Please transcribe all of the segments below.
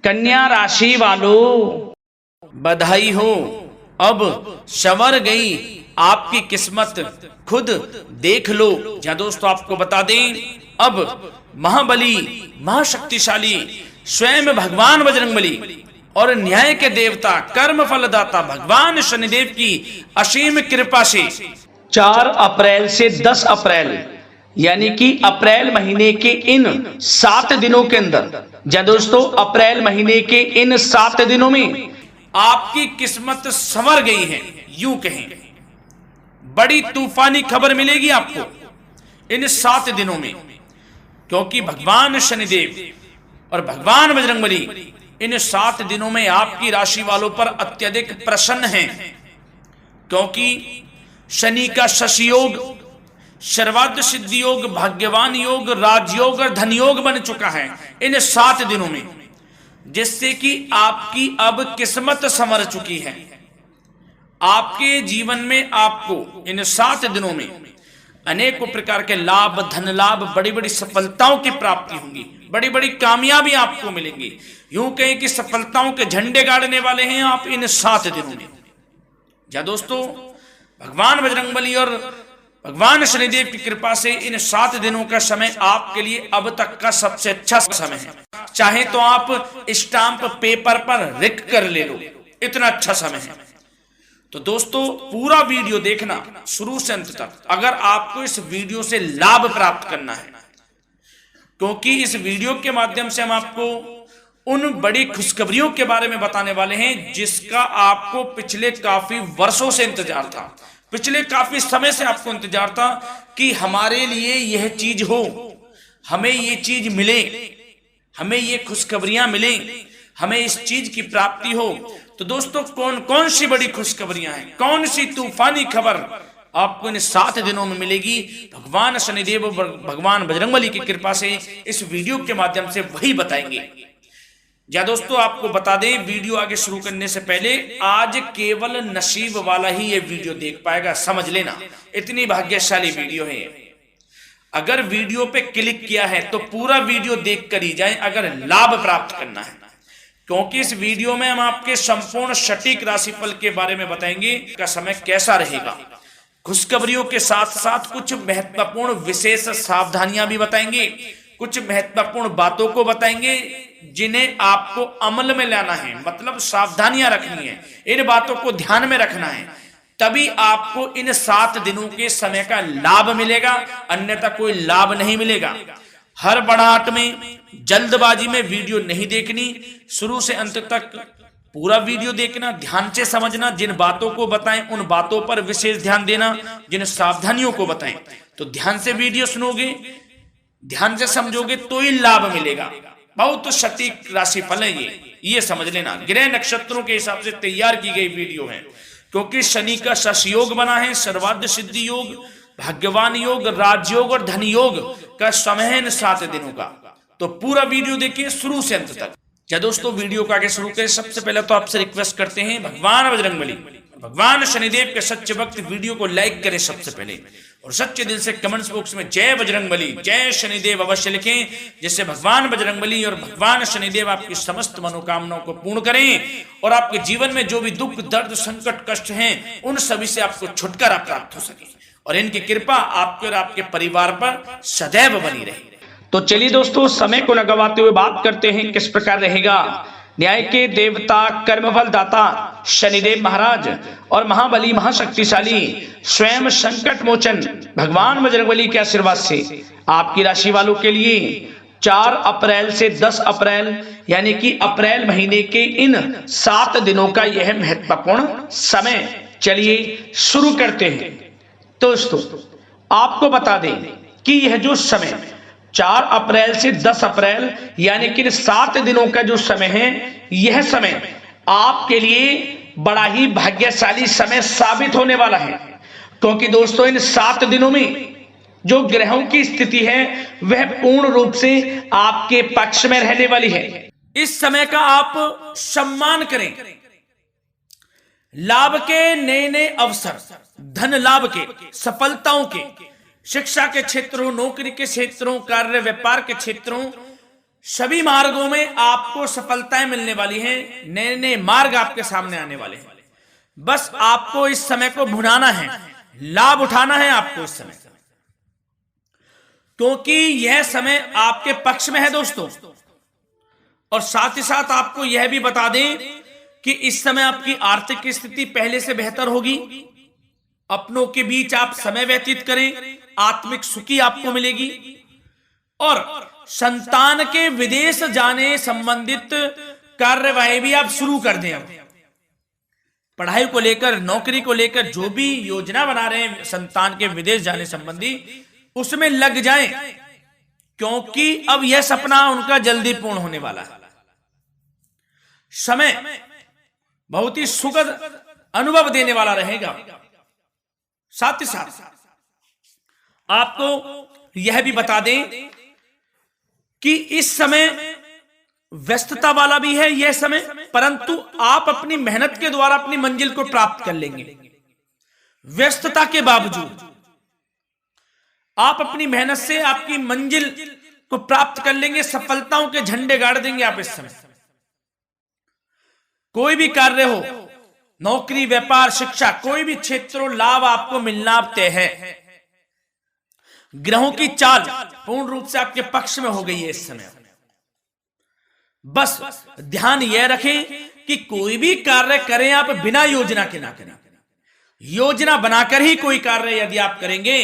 कन्या राशि वालों, बधाई हो, अब संवर गई आपकी किस्मत, खुद देख लो। जहां दोस्तों आपको बता दें, अब महाबली महाशक्तिशाली स्वयं भगवान बजरंगबली और न्याय के देवता कर्म फलदाता भगवान शनिदेव की असीम कृपा से 4 अप्रैल से 10 अप्रैल यानी कि अप्रैल महीने के इन 7 दिनों के अंदर, जहाँ दोस्तों अप्रैल महीने के इन 7 दिनों में आपकी किस्मत संवर गई है। यूं कहें, बड़ी तूफानी खबर मिलेगी आपको इन 7 दिनों में, क्योंकि भगवान शनिदेव और भगवान बजरंगबली इन 7 दिनों में आपकी राशि वालों पर अत्यधिक प्रसन्न हैं, क्योंकि शनि का शशि योग, सर्वार्थ सिद्धि योग, भाग्यवान योग, राजयोग और धन योग बन चुका है इन 7 दिनों में, जिससे कि आपकी अब किस्मत संवर चुकी है। आपके जीवन में आपको इन 7 दिनों में अनेकों प्रकार के लाभ, धन लाभ, बड़ी बड़ी सफलताओं की प्राप्ति होंगी, बड़ी बड़ी कामयाबी आपको मिलेंगी। यूं कहें कि सफलताओं के झंडे गाड़ने वाले हैं आप इन 7 दिनों में। जा दोस्तों, भगवान बजरंगबली और भगवान शनिदेव की कृपा से इन 7 दिनों का समय आपके लिए अब तक का सबसे अच्छा समय है। चाहे तो आप स्टाम्प पेपर पर लिख कर ले लो, इतना अच्छा समय है। तो दोस्तों पूरा वीडियो देखना शुरू से अंत तक, अगर आपको इस वीडियो से लाभ प्राप्त करना है, क्योंकि इस वीडियो के माध्यम से हम आपको उन बड़ी खुशखबरियों के बारे में बताने वाले हैं जिसका आपको पिछले काफी वर्षों से इंतजार था, पिछले काफी समय से आपको इंतजार था कि हमारे लिए यह चीज हो, हमें ये चीज मिले, हमें ये खुशखबरियां मिले, हमें इस चीज की प्राप्ति हो। तो दोस्तों कौन कौन सी बड़ी खुशखबरियां हैं, कौन सी तूफानी खबर आपको इन 7 दिनों में मिलेगी, भगवान शनिदेव और भगवान बजरंगबली की कृपा से इस वीडियो के माध्यम से वही बताएंगे। या दोस्तों आपको बता दें, वीडियो आगे शुरू करने से पहले आज केवल नसीब वाला ही ये वीडियो देख पाएगा, समझ लेना, इतनी भाग्यशाली वीडियो है। अगर वीडियो पे क्लिक किया है तो पूरा वीडियो देख कर ही जाए अगर लाभ प्राप्त करना है, क्योंकि इस वीडियो में हम आपके संपूर्ण सटीक राशिफल के बारे में बताएंगे का समय कैसा रहेगा। खुशखबरियों के साथ साथ कुछ महत्वपूर्ण विशेष सावधानियां भी बताएंगे, कुछ महत्वपूर्ण बातों को बताएंगे जिन्हें आपको अमल में लाना है, मतलब सावधानियां रखनी है, इन बातों को ध्यान में रखना है, तभी आपको इन 7 दिनों के समय का लाभ मिलेगा, अन्यथा कोई लाभ नहीं मिलेगा। हर बड़ाहट में, जल्दबाजी में वीडियो नहीं देखनी, शुरू से अंत तक पूरा वीडियो देखना, ध्यान से समझना, जिन बातों को बताएं उन बातों पर विशेष ध्यान देना, जिन सावधानियों को बताएं तो ध्यान से वीडियो सुनोगे, ध्यान से समझोगे तो ही लाभ मिलेगा। बहुत सटीक राशिफल है ये समझ लेना। ग्रह नक्षत्रों के हिसाब से तैयार की गई वीडियो है, क्योंकि शनि का शश योग बना है, सर्वार्थ सिद्धि योग, भाग्यवान योग, राजयोग और धन योग का समय है इन 7 दिनों का। तो पूरा वीडियो देखिए शुरू से अंत तक। क्या दोस्तों वीडियो को आगे शुरू करें, सबसे पहले तो आपसे रिक्वेस्ट करते हैं, भगवान बजरंगबली भगवान शनिदेव के सच्चे भक्त वीडियो को लाइक करें सबसे पहले, और सच्चे दिल से कमेंट्स बॉक्स में जय बजरंगबली जय शनिदेव अवश्य लिखें, जिससे भगवान बजरंगबली और भगवान शनिदेव आपकी समस्त मनोकामनाओं को पूर्ण करें और आपके जीवन में जो भी दुख, दर्द, संकट, कष्ट हैं उन सभी से आपको छुटकारा प्राप्त हो सके, और इनकी कृपा आपके और आपके परिवार पर सदैव बनी रहे। तो चलिए दोस्तों समय को न गवाते हुए बात करते हैं किस प्रकार रहेगा न्याय के देवता, कर्मफल दाता शनिदेव महाराज और महाबली महाशक्तिशाली स्वयं संकट मोचन भगवान बजरंगबली के आशीर्वाद से आपकी राशि वालों के लिए 4 अप्रैल से 10 अप्रैल यानी कि अप्रैल महीने के इन 7 दिनों का यह महत्वपूर्ण समय। चलिए शुरू करते हैं। दोस्तों आपको बता दें कि यह जो समय 4 अप्रैल से 10 अप्रैल यानी कि 7 दिनों का जो समय है, यह समय आपके लिए बड़ा ही भाग्यशाली समय साबित होने वाला है, क्योंकि दोस्तों इन 7 दिनों में जो ग्रहों की स्थिति है वह पूर्ण रूप से आपके पक्ष में रहने वाली है। इस समय का आप सम्मान करें, लाभ के नए नए अवसर, धन लाभ के, सफलताओं के, शिक्षा के क्षेत्रों, नौकरी के क्षेत्रों, कार्य व्यापार के क्षेत्रों, सभी मार्गों में आपको सफलताएं मिलने वाली हैं, नए नए मार्ग आपके सामने आने वाले हैं। बस आपको इस समय को भुनाना है, लाभ उठाना है आपको इस समय, क्योंकि यह समय आपके पक्ष में है दोस्तों। और साथ ही साथ आपको यह भी बता दें कि इस समय आपकी आर्थिक स्थिति पहले से बेहतर होगी। अपनों के बीच आप समय व्यतीत करें, आत्मिक सुखी आपको मिलेगी। और संतान के विदेश जाने संबंधित कार्यवाही भी आप शुरू कर दें। अब पढ़ाई को लेकर, नौकरी को लेकर जो भी योजना बना रहे हैं संतान के विदेश जाने संबंधी, उसमें लग जाएं, क्योंकि अब यह सपना उनका जल्दी पूर्ण होने वाला है। समय बहुत ही सुखद अनुभव देने वाला रहेगा। साथ ही साथ आपको यह भी बता दें कि इस समय व्यस्तता वाला भी है यह समय, परंतु आप अपनी मेहनत के द्वारा अपनी मंजिल को प्राप्त कर लेंगे। व्यस्तता के बावजूद आप अपनी मेहनत से आपकी मंजिल को प्राप्त कर लेंगे, सफलताओं के झंडे गाड़ देंगे आप इस समय। कोई भी कार्य हो, नौकरी, व्यापार, शिक्षा, कोई भी क्षेत्र, लाभ आपको मिलना तय है। ग्रहों की चाल पूर्ण रूप से आपके पक्ष में हो गई है इस समय। बस ध्यान यह रखें कि कोई भी कार्य करें आप बिना योजना के ना करें। योजना बनाकर ही कोई कार्य यदि आप करेंगे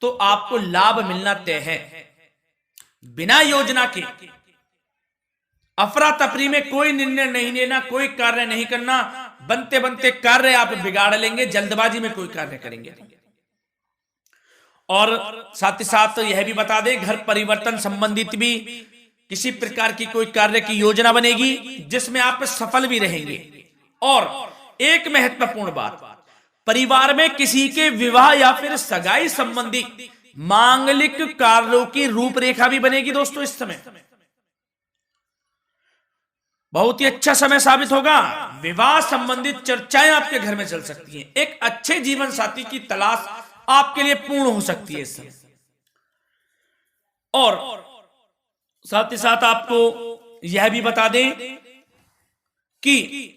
तो आपको लाभ मिलना तय है। बिना योजना के अफरा तफरी में कोई निर्णय नहीं लेना, कोई कार्य नहीं करना। बनते बनते कार्य आप बिगाड़ लेंगे, जल्दबाजी में कोई कार्य करेंगे। और साथ ही साथ यह भी बता दें, घर परिवर्तन संबंधित भी किसी प्रकार की कोई कार्य की योजना बनेगी जिसमें आप सफल भी रहेंगे। और एक महत्वपूर्ण बात, परिवार में किसी के विवाह या फिर सगाई संबंधी मांगलिक कार्यों की रूपरेखा भी बनेगी दोस्तों इस समय। बहुत ही अच्छा समय साबित होगा। विवाह संबंधित चर्चाएं आपके घर में चल सकती हैं। एक अच्छे जीवन साथी की तलाश आपके लिए पूर्ण हो सकती है इस समय। और साथ ही साथ आपको यह भी बता दें कि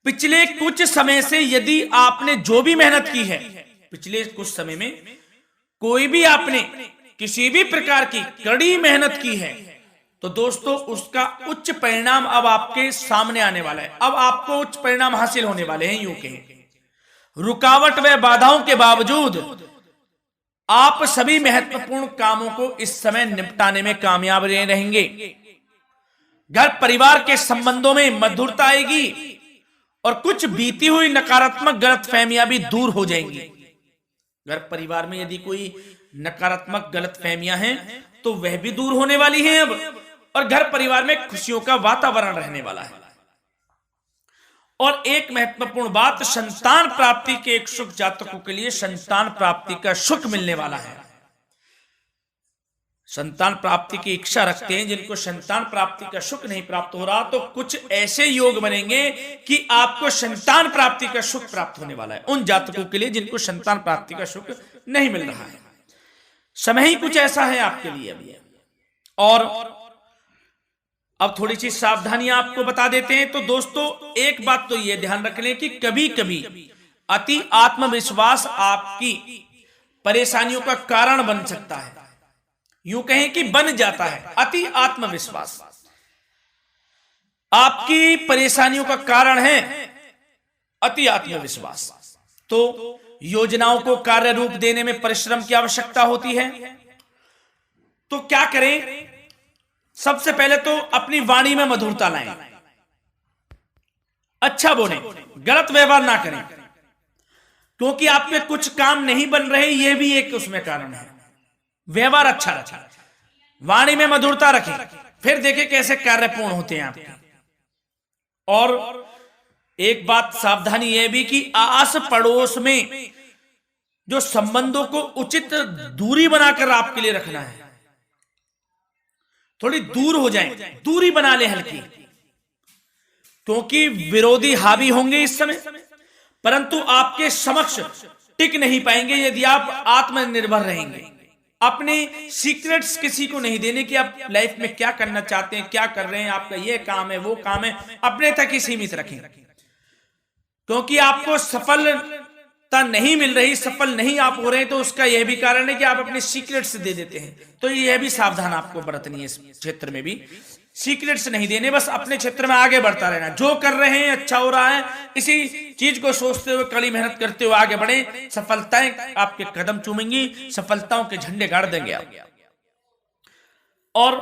पिछले कुछ समय से यदि आपने जो भी मेहनत की है, पिछले कुछ समय में कोई भी आपने किसी भी प्रकार की कड़ी मेहनत की है, तो दोस्तों उसका उच्च परिणाम अब आपके सामने आने वाला है। अब आपको उच्च परिणाम हासिल होने वाले हैं। यूं कहें रुकावट व बाधाओं के बावजूद आप सभी महत्वपूर्ण कामों को इस समय निपटाने में कामयाब रहेंगे। घर परिवार के संबंधों में मधुरता आएगी और कुछ बीती हुई नकारात्मक गलतफहमियां भी दूर हो जाएंगी। घर परिवार में यदि कोई नकारात्मक गलतफहमियां हैं तो वह भी दूर होने वाली हैं अब, और घर परिवार में खुशियों का वातावरण रहने वाला है। और एक महत्वपूर्ण बात, संतान प्राप्ति के इच्छुक जातकों के लिए संतान प्राप्ति का सुख मिलने वाला है। संतान प्राप्ति की इच्छा रखते हैं, जिनको संतान प्राप्ति का सुख नहीं प्राप्त हो रहा, तो कुछ ऐसे योग बनेंगे कि आपको संतान प्राप्ति का सुख प्राप्त होने वाला है। उन जातकों के लिए जिनको संतान प्राप्ति का सुख नहीं मिल रहा है, समय ही कुछ ऐसा है आपके लिए अभी। और अब थोड़ी सी सावधानियां आपको बता देते हैं। तो दोस्तों एक बात तो यह ध्यान रख लें कि कभी कभी अति आत्मविश्वास आपकी परेशानियों का कारण बन सकता है। यूं कहें कि बन जाता है। अति आत्मविश्वास आपकी परेशानियों का कारण है। अति आत्मविश्वास तो योजनाओं को कार्य रूप देने में परिश्रम की आवश्यकता होती है। तो क्या करें? सबसे पहले तो अपनी वाणी में मधुरता लाएं, अच्छा बोलें, गलत व्यवहार ना करें, क्योंकि आप पे कुछ काम नहीं बन रहे, यह भी एक उसमें कारण है। व्यवहार अच्छा रखें, वाणी में मधुरता रखें, फिर देखें कैसे कार्य पूर्ण होते हैं आपके। और एक बात सावधानी यह भी कि आस पड़ोस में जो संबंधों को उचित दूरी बनाकर आपके लिए रखना है। थोड़ी दूर हो जाएं, दूरी बना ले हल्की, क्योंकि विरोधी हावी होंगे इस समय, परंतु आपके समक्ष टिक नहीं पाएंगे यदि आप आत्मनिर्भर रहेंगे। अपने सीक्रेट्स किसी को नहीं देने कि आप लाइफ में क्या करना चाहते हैं, क्या कर रहे हैं, आपका ये काम है, वो काम है, अपने तक ही सीमित रखें। क्योंकि आपको सफलता नहीं मिल रही, सफल नहीं आप हो रहे, तो उसका यह भी कारण है कि आप अपने सीक्रेट्स दे देते हैं। तो यह भी सावधान आपको बरतनी है इस क्षेत्र में भी, सीक्रेट्स नहीं देने, बस अपने क्षेत्र में आगे बढ़ता रहना। जो कर रहे हैं अच्छा हो रहा है, इसी चीज को सोचते हुए कड़ी मेहनत करते हुए आगे बढ़े। सफलताएं आपके कदम चूमेंगी, सफलताओं के झंडे गाड़ देंगे आप। और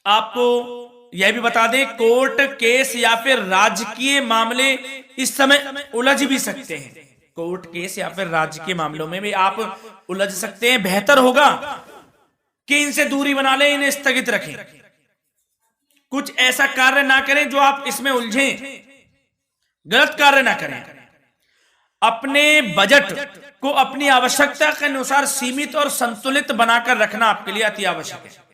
आपको यह भी बता दें, कोर्ट केस या फिर राजकीय मामले इस समय उलझ भी सकते हैं। कोर्ट केस या फिर राजकीय मामलों में भी आप उलझ सकते हैं। बेहतर होगा कि इनसे दूरी बना लें, इन्हें स्थगित रखें, कुछ ऐसा कार्य ना करें जो आप इसमें उलझें, गलत कार्य ना करें। अपने बजट को अपनी आवश्यकता के अनुसार सीमित और संतुलित बनाकर रखना आपके लिए अति आवश्यक है।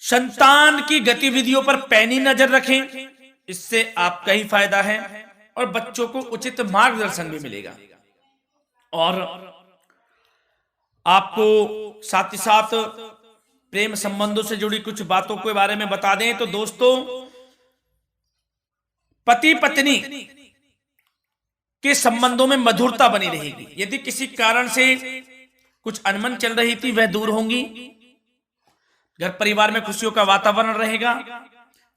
संतान की गतिविधियों पर पैनी नजर रखें, इससे आपका ही फायदा है और बच्चों को उचित मार्गदर्शन भी मिलेगा। और आपको साथ ही साथ प्रेम संबंधों से जुड़ी कुछ बातों के बारे में बता दें तो दोस्तों, पति पत्नी के संबंधों में मधुरता बनी रहेगी। यदि किसी कारण से कुछ अनबन चल रही थी, वह दूर होंगी। घर परिवार में खुशियों का वातावरण रहेगा।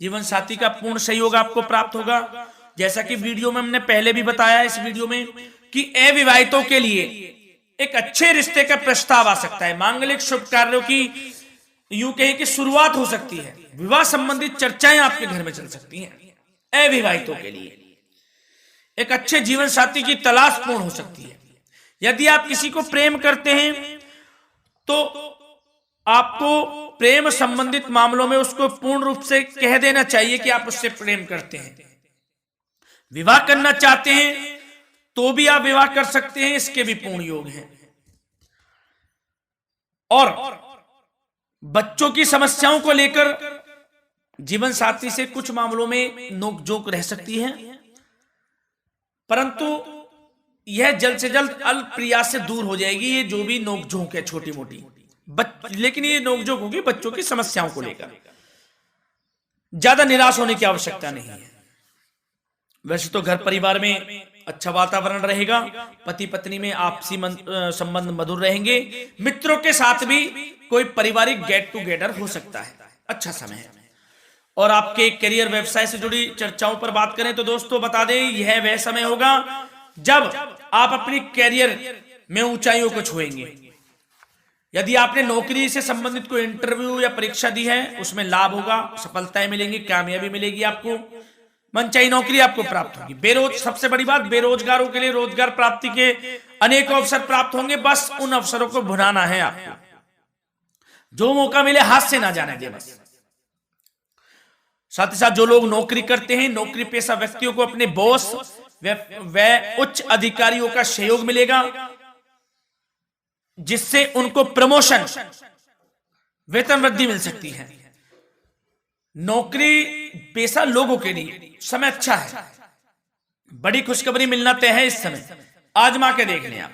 जीवन साथी का पूर्ण सहयोग आपको प्राप्त होगा। जैसा कि वीडियो में हमने पहले भी बताया इस वीडियो में कि अविवाहितों के लिए एक अच्छे रिश्ते का प्रस्ताव आ सकता है। मांगलिक शुभ कार्यों की यूं कहें कि शुरुआत हो सकती है। विवाह संबंधित चर्चाएं आपके घर में चल सकती हैं। अविवाहितों के लिए एक अच्छे जीवन साथी की तलाश पूर्ण हो सकती है। यदि आप किसी को प्रेम करते हैं तो आपको प्रेम संबंधित मामलों में उसको पूर्ण रूप से कह देना चाहिए कि आप उससे प्रेम करते हैं। विवाह करना चाहते हैं तो भी आप विवाह कर सकते हैं, इसके भी पूर्ण योग हैं। और बच्चों की समस्याओं को लेकर जीवन साथी से कुछ मामलों में नोकझोंक रह सकती है, परंतु यह जल्द से जल्द अल्प प्रयास से दूर हो जाएगी। ये जो भी नोकझोंक है छोटी मोटी, लेकिन ये नोकझोंक होगी बच्चों की समस्याओं को लेकर। ज्यादा निराश होने की आवश्यकता नहीं है। वैसे तो घर परिवार में अच्छा वातावरण रहेगा, पति पत्नी में आपसी संबंध मधुर रहेंगे। मित्रों के साथ भी कोई पारिवारिक गेट टुगेदर हो सकता है, अच्छा समय है। और आपके करियर व्यवसाय से जुड़ी चर्चाओं पर बात करें तो दोस्तों बता दें, यह वह समय होगा जब आप अपनी करियर में ऊंचाइयों को छुएंगे। यदि आपने नौकरी से संबंधित कोई इंटरव्यू या परीक्षा दी है, उसमें लाभ होगा, सफलताएं मिलेंगी, कामयाबी मिलेगी, आपको मनचाही नौकरी आपको प्राप्त होगी। सबसे बड़ी बात, बेरोजगारों के लिए रोजगार प्राप्ति के अनेक अवसर प्राप्त होंगे। बस उन अवसरों को भुनाना है आपको। जो मौका मिले हाथ से ना जाने दे बस। साथ ही साथ जो लोग नौकरी करते हैं, नौकरी पेशा व्यक्तियों को अपने बॉस व उच्च अधिकारियों का सहयोग मिलेगा, जिससे उनको प्रमोशन, वेतन वृद्धि मिल सकती है। नौकरी पेशा लोगों के लिए समय अच्छा है। बड़ी खुशखबरी मिलना तय है इस समय, आजमा के देख लें आप।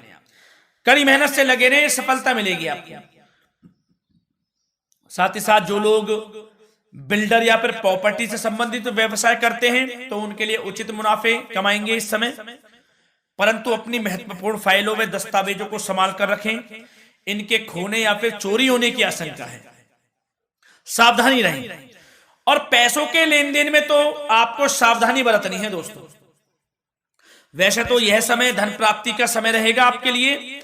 कड़ी मेहनत से लगे रहे, सफलता मिलेगी आपको। साथ ही साथ जो लोग बिल्डर या फिर प्रॉपर्टी से संबंधित व्यवसाय करते हैं तो उनके लिए उचित मुनाफे कमाएंगे इस समय, परंतु अपनी महत्वपूर्ण फाइलों व दस्तावेजों को संभाल कर रखें। इनके खोने या फिर चोरी होने की आशंका है, सावधानी रहें। और पैसों के लेन देन में तो आपको सावधानी बरतनी है दोस्तों। वैसे तो यह समय धन प्राप्ति का समय रहेगा आपके लिए।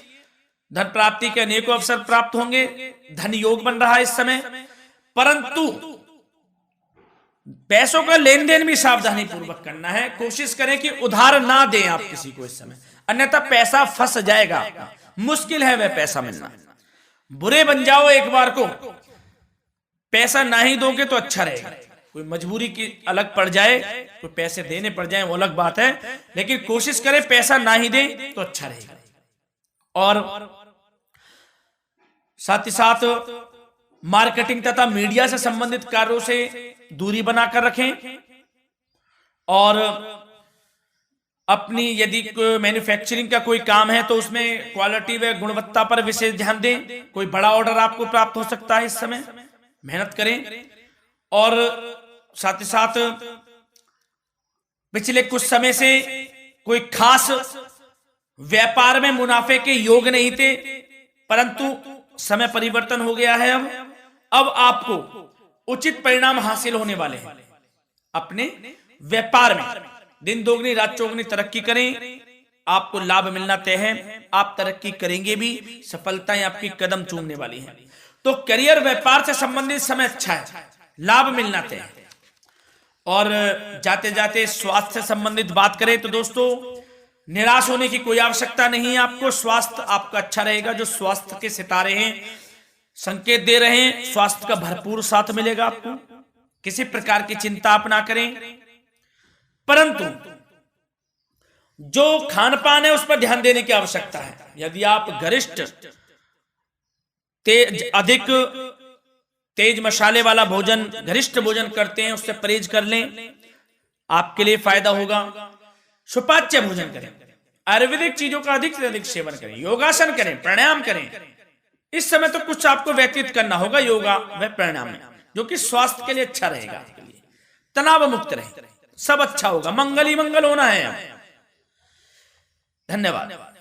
धन प्राप्ति के अनेकों अवसर प्राप्त होंगे, धन योग बन रहा है इस समय, परंतु पैसों का लेन देन भी सावधानी पूर्वक करना है। कोशिश करें कि उधार ना दें आप किसी को इस समय, अन्यथा पैसा फंस जाएगा आपका। मुश्किल है वह पैसा मिलना। बुरे बन जाओ एक बार को, पैसा ना ही दोगे तो अच्छा रहेगा। कोई मजबूरी की अलग पड़ जाए, कोई पैसे देने पड़ जाए वो अलग बात है, लेकिन कोशिश करें पैसा ना ही दें तो अच्छा रहेगा। और साथ ही साथ मार्केटिंग तथा मीडिया से संबंधित कार्यों से दूरी बनाकर रखें। और अपनी यदि मैन्युफैक्चरिंग का कोई काम है तो उसमें क्वालिटी व गुणवत्ता पर विशेष ध्यान दें। कोई बड़ा ऑर्डर आपको प्राप्त हो सकता है इस समय, मेहनत करें। और साथ ही साथ पिछले कुछ समय से कोई खास व्यापार में मुनाफे के योग नहीं थे, परंतु समय परिवर्तन हो गया है। अब आपको उचित परिणाम हासिल होने वाले हैं। अपने व्यापार में दिन दोगुनी रात चौगुनी तरक्की करें, आपको लाभ मिलना तय है। आप तरक्की करेंगे भी, सफलताएं आपकी कदम चूमने वाली हैं। तो करियर व्यापार से संबंधित समय अच्छा है, लाभ मिलना तय है। और जाते जाते स्वास्थ्य से संबंधित बात करें तो दोस्तों, निराश होने की कोई आवश्यकता नहीं है आपको। स्वास्थ्य आपका अच्छा रहेगा। जो स्वास्थ्य के सितारे हैं संकेत दे रहे हैं, स्वास्थ्य का भरपूर साथ मिलेगा आपको। किसी प्रकार की चिंता आप ना करें, परंतु जो खान पान है उस पर ध्यान देने की आवश्यकता है। यदि आप गरिष्ठ अधिक तेज मसाले वाला भोजन, गरिष्ठ भोजन करते हैं, उससे परहेज कर लें, आपके लिए फायदा होगा। सुपाच्य भोजन करें, आयुर्वेदिक चीजों का अधिक से अधिक सेवन करें, योगासन करें, प्राणायाम करें। इस समय तो कुछ आपको व्यतीत करना होगा योगा व प्राणायाम में, जो कि स्वास्थ्य के लिए अच्छा रहेगा, आपके लिए तनाव मुक्त रहे, सब अच्छा होगा। मंगल ही मंगल होना है। धन्यवाद।